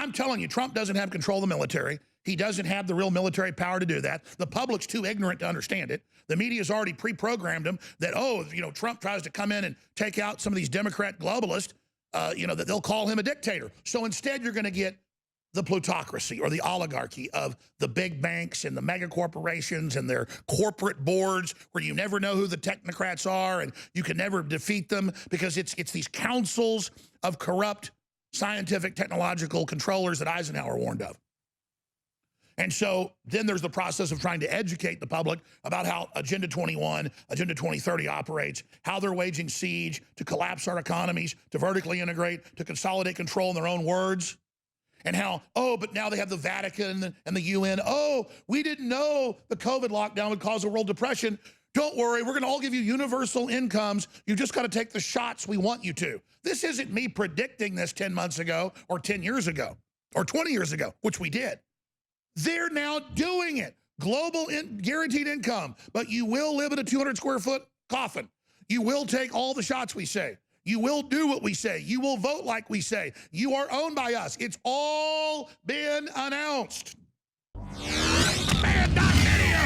I'm telling you, Trump doesn't have control of the military. He doesn't have the real military power to do that. The public's too ignorant to understand it. The media's already pre-programmed them that, oh, you know, Trump tries to come in and take out some of these Democrat globalists, you know, that they'll call him a dictator. So instead, you're going to get the plutocracy or the oligarchy of the big banks and the mega corporations and their corporate boards where you never know who the technocrats are and you can never defeat them because it's these councils of corrupt scientific technological controllers that Eisenhower warned of. And so then there's the process of trying to educate the public about how Agenda 21, Agenda 2030 operates, how they're waging siege to collapse our economies, to vertically integrate, to consolidate control in their own words. And how, oh, but now they have the Vatican and the UN. Oh, we didn't know the COVID lockdown would cause a world depression. Don't worry, we're going to all give you universal incomes. You just got to take the shots we want you to. This isn't me predicting this 10 months ago or 10 years ago or 20 years ago, which we did. They're now doing it. Global guaranteed income, but you will live in a 200 square foot coffin. You will take all the shots we say. You will do what we say. You will vote like we say. You are owned by us. It's all been announced. Man.video.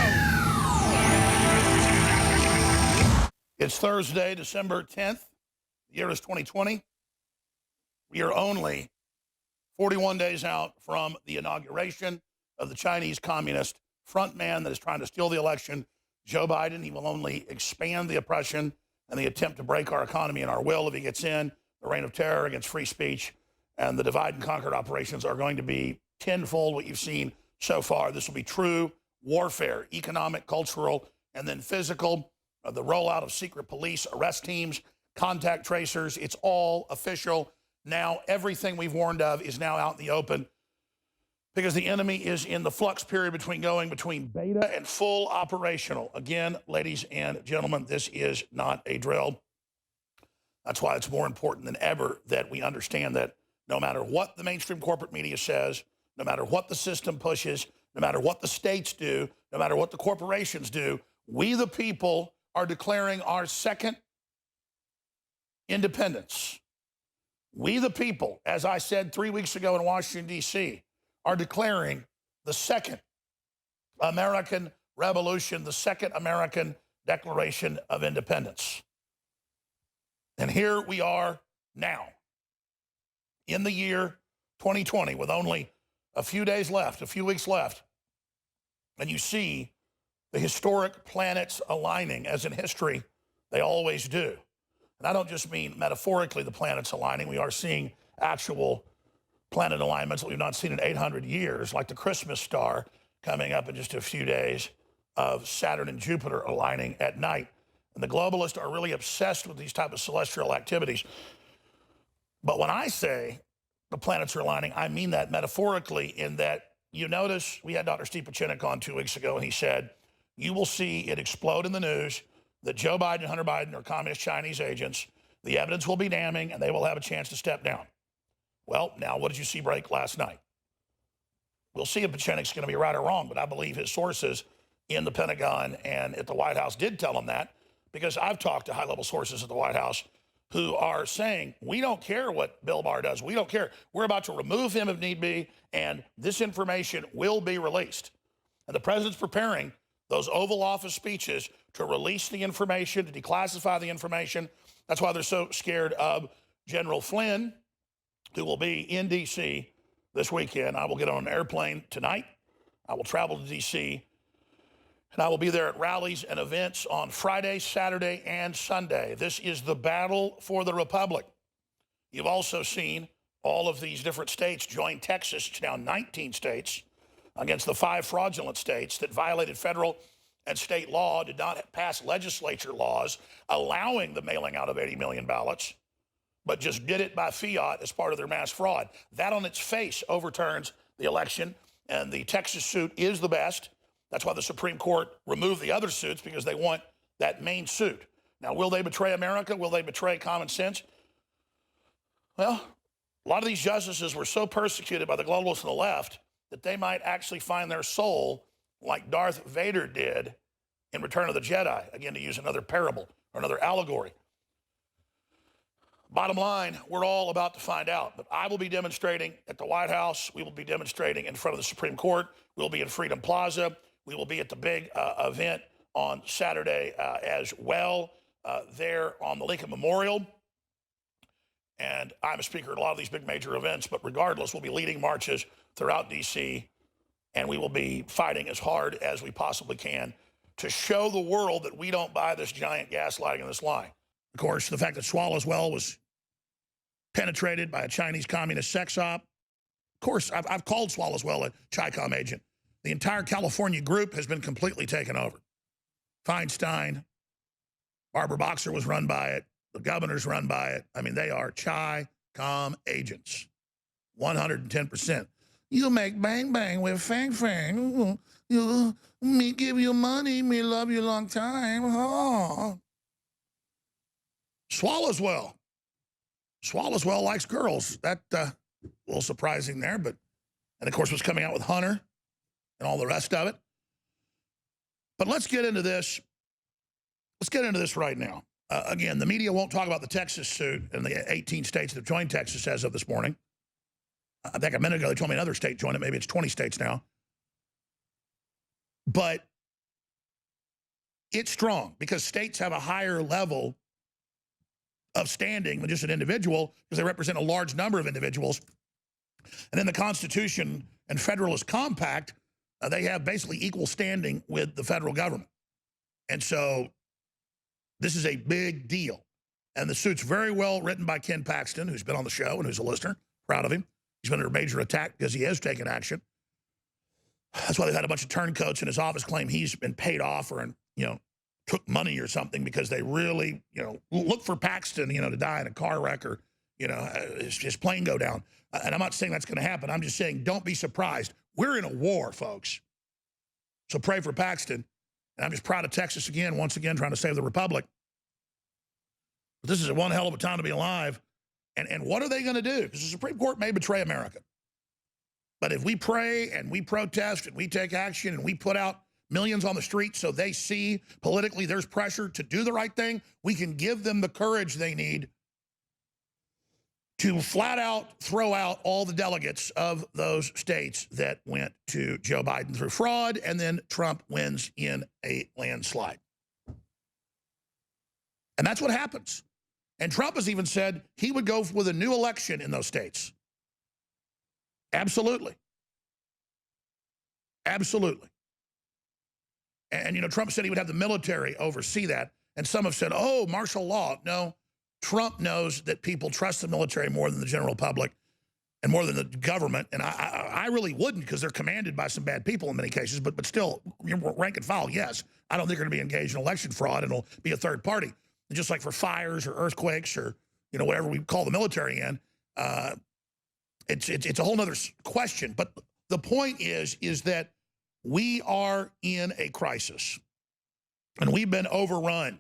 It's Thursday, December 10th. The year is 2020. We are only 41 days out from the inauguration of the Chinese Communist frontman that is trying to steal the election, Joe Biden. He will only expand the oppression and the attempt to break our economy and our will if he gets in. The reign of terror against free speech and the divide and conquer operations are going to be tenfold what you've seen so far. This will be true warfare, economic, cultural, and then physical. The rollout of secret police, arrest teams, contact tracers, it's all official. Now, everything we've warned of is now out in the open because the enemy is in the flux period between beta and full operational. Again, ladies and gentlemen, this is not a drill. That's why it's more important than ever that we understand that no matter what the mainstream corporate media says, no matter what the system pushes, no matter what the states do, no matter what the corporations do, we the people are declaring our second independence. We the people, as I said 3 weeks ago in Washington, D.C., are declaring the second American Revolution, the second American Declaration of Independence. And here we are now in the year 2020 with only a few days left, a few weeks left. And you see the historic planets aligning, as in history they always do. And I don't just mean metaphorically the planets aligning. We are seeing actual planet alignments that we've not seen in 800 years, like the Christmas star coming up in just a few days of Saturn and Jupiter aligning at night. And the globalists are really obsessed with these type of celestial activities. But when I say the planets are aligning, I mean that metaphorically in that you notice we had Dr. Steve Pachinik on 2 weeks ago, and he said, you will see it explode in the news that Joe Biden and Hunter Biden are communist Chinese agents. The evidence will be damning, and they will have a chance to step down. Well, now what did you see break last night? We'll see if Pachinik's going to be right or wrong, but I believe his sources in the Pentagon and at the White House did tell him that, because I've talked to high-level sources at the White House who are saying, we don't care what Bill Barr does. We don't care. We're about to remove him if need be, and this information will be released. And the president's preparing those Oval Office speeches to release the information, to declassify the information. That's why they're so scared of General Flynn, who will be in D.C. this weekend. I will get on an airplane tonight. I will travel to D.C., and I will be there at rallies and events on Friday, Saturday, and Sunday. This is the battle for the Republic. You've also seen all of these different states join Texas. It's now 19 states against the 5 fraudulent states that violated federal and state law, did not pass legislature laws allowing the mailing out of 80 million ballots, but just did it by fiat as part of their mass fraud. That on its face overturns the election, and the Texas suit is the best. That's why the Supreme Court removed the other suits, because they want that main suit. Now, will they betray America? Will they betray common sense? Well, a lot of these justices were so persecuted by the globalists on the left that they might actually find their soul like Darth Vader did in Return of the Jedi, again, to use another parable or another allegory. Bottom line, we're all about to find out. But I will be demonstrating at the White House. We will be demonstrating in front of the Supreme Court. We'll be in Freedom Plaza. We will be at the big event on Saturday as well, there on the Lincoln Memorial. And I'm a speaker at a lot of these big major events. But regardless, we'll be leading marches throughout D.C., and we will be fighting as hard as we possibly can to show the world that we don't buy this giant gaslighting and this lie. Of course, the fact that Swallowswell was penetrated by a Chinese communist sex op. Of course, I've called Swallowswell a Chi-Com agent. The entire California group has been completely taken over. Feinstein, Barbara Boxer was run by it. The governor's run by it. I mean, they are Chi-Com agents, 110%. You make bang bang with Fang Fang. You, me give you money, me love you long time. Oh. Swallowswell. Swallowswell likes girls. That a little surprising there, but and of course was coming out with Hunter and all the rest of it. But let's get into this. Let's get into this right now. Again, the media won't talk about the Texas suit and the 18 states that have joined Texas as of this morning. I think a minute ago they told me another state joined it. Maybe it's 20 states now. But it's strong because states have a higher level of standing than just an individual because they represent a large number of individuals. And in the Constitution and Federalist Compact, they have basically equal standing with the federal government. And so this is a big deal. And the suit's very well written by Ken Paxton, who's been on the show and who's a listener. Proud of him. He's been under major attack because he has taken action. That's why they've had a bunch of turncoats in his office claim he's been paid off or, took money or something because they really, look for Paxton, to die in a car wreck or, his plane go down. And I'm not saying that's going to happen. I'm just saying don't be surprised. We're in a war, folks. So pray for Paxton. And I'm just proud of Texas again, once again, trying to save the republic. But this is one hell of a time to be alive. And what are they going to do? Because the Supreme Court may betray America. But if we pray and we protest and we take action and we put out millions on the street so they see politically there's pressure to do the right thing, we can give them the courage they need to flat out throw out all the delegates of those states that went to Joe Biden through fraud, and then Trump wins in a landslide. And that's what happens. And Trump has even said he would go with a new election in those states. Absolutely. Absolutely. And, Trump said he would have the military oversee that. And some have said, oh, martial law. No, Trump knows that people trust the military more than the general public and more than the government. And I really wouldn't because they're commanded by some bad people in many cases. But still, rank and file, yes. I don't think they're going to be engaged in election fraud and it'll be a third party. And just like for fires or earthquakes or, whatever we call the military in, it's a whole nother question. But the point is that we are in a crisis, and we've been overrun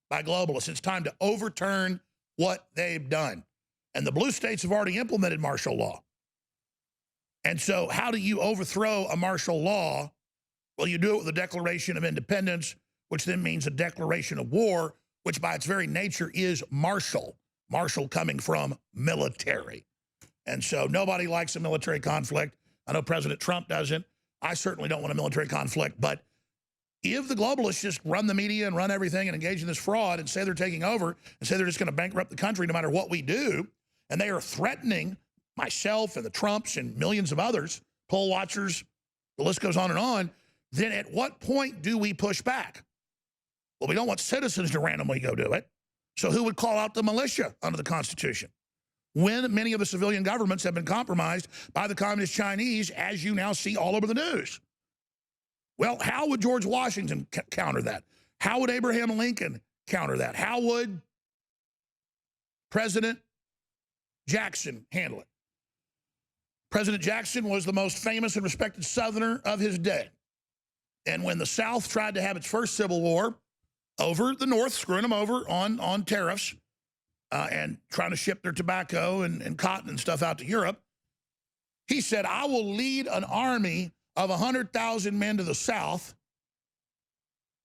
by globalists. It's time to overturn what they've done. And the blue states have already implemented martial law. And so how do you overthrow a martial law? Well, you do it with a Declaration of Independence, which then means a declaration of war, which by its very nature is martial. Martial coming from military. And so nobody likes a military conflict. I know President Trump doesn't. I certainly don't want a military conflict, but if the globalists just run the media and run everything and engage in this fraud and say they're taking over and say they're just going to bankrupt the country no matter what we do, and they are threatening myself and the Trumps and millions of others, poll watchers, the list goes on, then at what point do we push back? Well, we don't want citizens to randomly go do it. So who would call out the militia under the Constitution? When many of the civilian governments have been compromised by the communist Chinese, as you now see all over the news. Well, how would George Washington counter that? How would Abraham Lincoln counter that? How would President Jackson handle it? President Jackson was the most famous and respected Southerner of his day. And when the South tried to have its first Civil War over the North, screwing them over on tariffs, and trying to ship their tobacco and cotton and stuff out to Europe, he said, I will lead an army of 100,000 men to the South,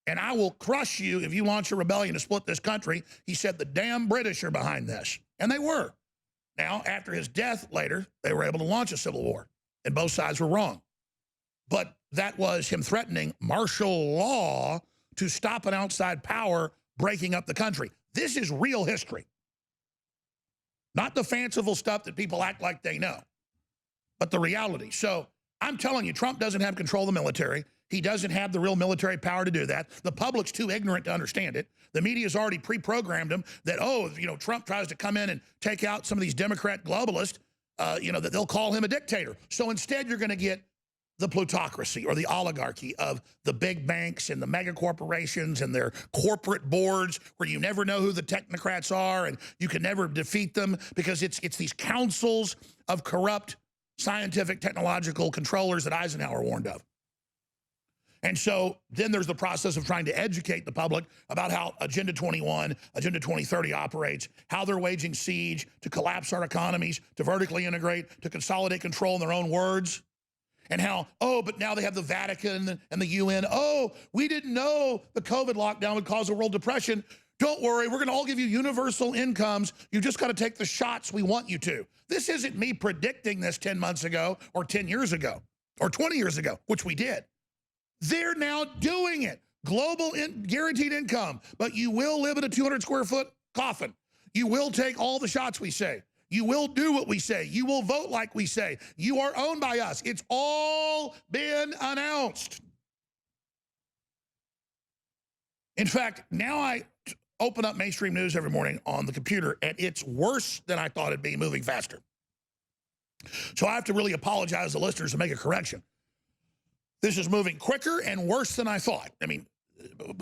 and I will crush you if you launch a rebellion to split this country. He said, the damn British are behind this. And they were. Now, after his death later, they were able to launch a civil war, and both sides were wrong. But that was him threatening martial law to stop an outside power breaking up the country. This is real history. Not the fanciful stuff that people act like they know, but the reality. So I'm telling you, Trump doesn't have control of the military. He doesn't have the real military power to do that. The public's too ignorant to understand it. The media's already pre-programmed them that, oh, you know, Trump tries to come in and take out some of these Democrat globalists, you know, that they'll call him a dictator. So instead, you're going to get the plutocracy or the oligarchy of the big banks and the mega corporations and their corporate boards where you never know who the technocrats are and you can never defeat them because it's these councils of corrupt scientific technological controllers that Eisenhower warned of. And so then there's the process of trying to educate the public about how Agenda 21, Agenda 2030 operates, how they're waging siege to collapse our economies, to vertically integrate, to consolidate control in their own words. And how, oh, but now they have the Vatican and the UN. Oh, we didn't know the COVID lockdown would cause a world depression. Don't worry, we're going to all give you universal incomes. You just got to take the shots we want you to. This isn't me predicting this 10 months ago or 10 years ago or 20 years ago, which we did. They're now doing it. Global guaranteed income, but you will live in a 200 square foot coffin. You will take all the shots we say. You will do what we say. You will vote like we say. You are owned by us. It's all been announced. In fact, now I open up mainstream news every morning on the computer, and it's worse than I thought it'd be, moving faster. So I have to really apologize to listeners and make a correction. This is moving quicker and worse than I thought. I mean,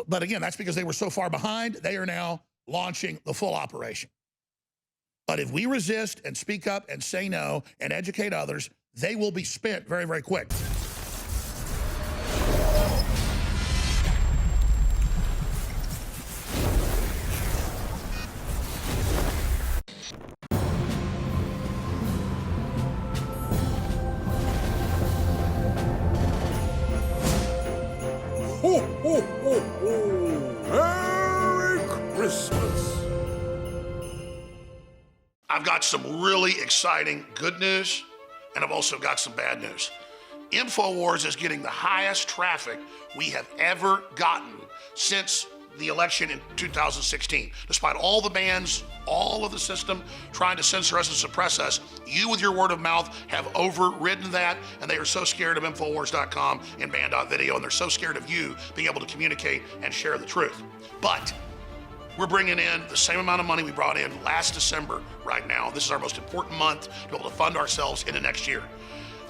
but again, that's because they were so far behind. They are now launching the full operation. But if we resist and speak up and say no and educate others, they will be spent very, very quick. Ho, ho, ho, ho. Merry Christmas. I've got some really exciting good news, and I've also got some bad news. InfoWars is getting the highest traffic we have ever gotten since the election in 2016. Despite all the bans, all of the system trying to censor us and suppress us, you with your word of mouth have overridden that, and they are so scared of Infowars.com and Band.video, and they're so scared of you being able to communicate and share the truth. But we're bringing in the same amount of money we brought in last December right now. This is our most important month to be able to fund ourselves into next year.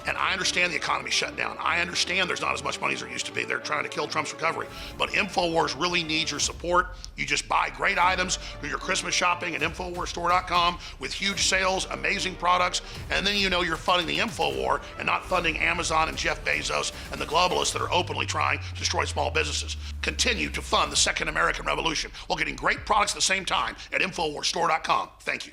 And I understand the economy shut down. I understand there's not as much money as there used to be. They're trying to kill Trump's recovery. But InfoWars really needs your support. You just buy great items, do your Christmas shopping at InfoWarsStore.com with huge sales, amazing products, and then you know you're funding the InfoWar and not funding Amazon and Jeff Bezos and the globalists that are openly trying to destroy small businesses. Continue to fund the second American Revolution while getting great products at the same time at InfoWarsStore.com. Thank you.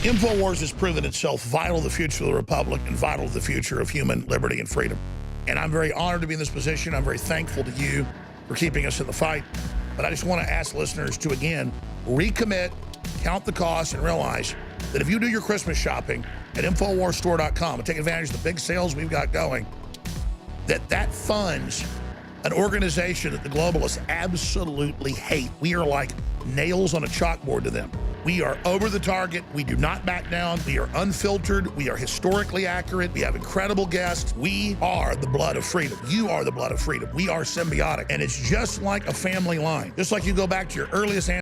InfoWars has proven itself vital to the future of the Republic and vital to the future of human liberty and freedom. And I'm very honored to be in this position. I'm very thankful to you for keeping us in the fight. But I just want to ask listeners to, again, recommit, count the costs, and realize that if you do your Christmas shopping at InfoWarsStore.com and take advantage of the big sales we've got going, that funds an organization that the globalists absolutely hate. We are like nails on a chalkboard to them. We are over the target. We do not back down. We are unfiltered. We are historically accurate. We have incredible guests. We are the blood of freedom. You are the blood of freedom. We are symbiotic. And it's just like a family line. Just like you go back to your earliest